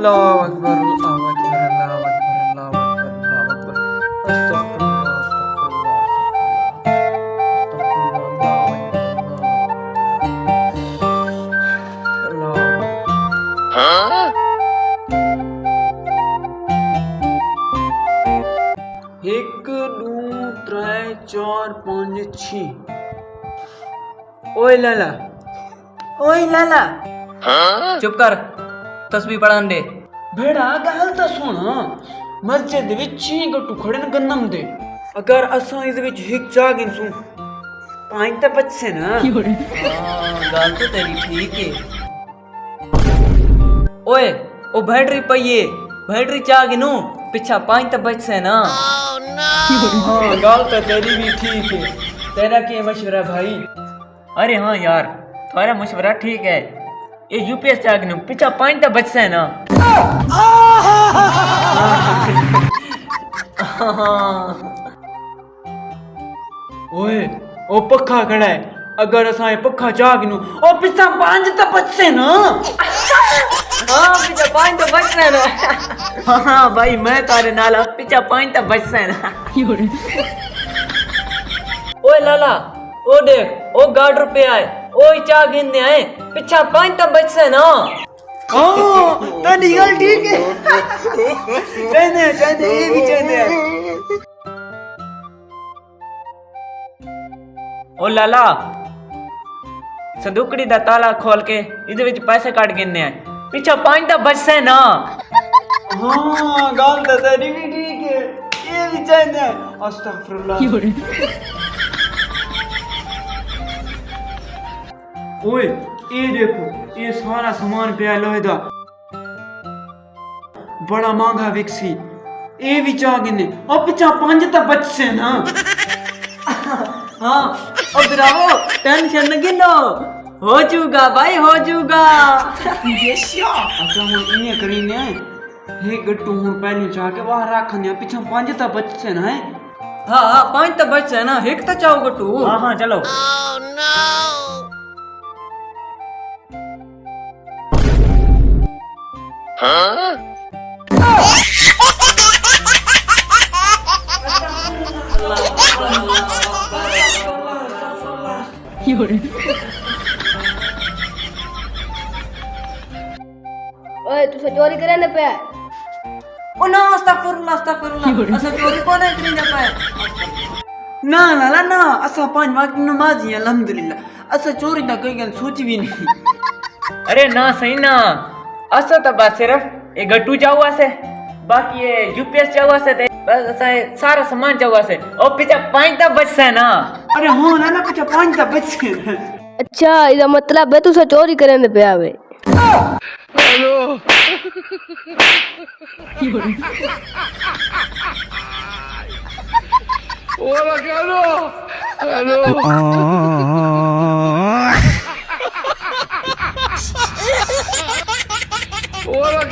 अल्लाहु अकबर अल्लाहु अकबर अल्लाहु अकबर अल्लाहु अकबर अल्लाहु अकबर अस्तगफिरुल्लाह एक दो त्रै चार पाँच छी। ओए लाला चुप कर, तस्बीह पढ़न दे। भेड़ा गल तो सुन, मस्जिद विच ही गट्टू खड़े न गन्नम दे, अगर असां इस विच हिक जागिन सु पांच तो बचसे ना। गल तो तेरी ठीक है। ओए ओ बैटरी पइए, बैटरी चाह गिनू पिछा 5 तो बच से ना। हाँ गल तो तेरी भी ठीक है। तेरा क्या मशवरा भाई? अरे हाँ यार, तुम्हारा मशवरा ठीक है। ये यूपीएस चाह गिनू पिछा 5 तो बच से ना। ओए ओ पक्का खड़ा है, अगर असां ये पक्का जागिनू ओ पिछा पांच तो बचसे ना। हाँ पिछा 5 तो बच से ना। हाँ भाई मैं तारे नाला पिछा 5 तो बच से ना। ओए लाला ओ देख, ओ गार्ड रुपए आए, ओ चाह गिनने आए, पिछा 5 तो बच से ना। हाँ तेरी गल ठीक है। चाहिए ये भी चाहिए। ओ लाला संदूकड़ी दा ताला खोल के इधर विच पैसे काट गिनने आए, पिछा 5 तो बच से ना। हाँ गल तो तेरी भी ठीक है, ये भी चाहिए। अस्तगफिरुल्लाह। ओए ये देखो, ये सारा सामान पे लोहे दा बड़ा महंगा विक्सी, ये भी चाह गिने और पिछा 5 तो बचसे ना। हाँ ओ ब्रावो, टेंशन न गिनो, हो जूगा भाई हो जूगा। अच्छा हम इन्हें करीने हे गट्टू हूं पहले चाह के बाहर रखने पिछा 5 तो बचसे ना है। हाँ 5 तो बच से ना, एक तो चाहो गट्टू। हाँ चलो। ओए तू चोरी करे न पे? ओ ना अस्तगफिरुल्लाह असा चोरी कोने करीने पाए। ना ना ना असा 5 वक्त नमाजी अल्हम्दुलिल्लाह, असा चोरी ना कोई गल सोच भी नहीं। अरे ना सही ना, असा तो बस सिर्फ ये गट्टू चाहुआ से, बाकी ये यूपीएस चाहुआ से, बस असा सारा सामान चाहुआ से, और पिछा 5 तो बच से ना। अरे हाँ ना पिछा 5 तो बचसे। अच्छा इदा मतलब है तू चोरी करे न पे आवे। Hola,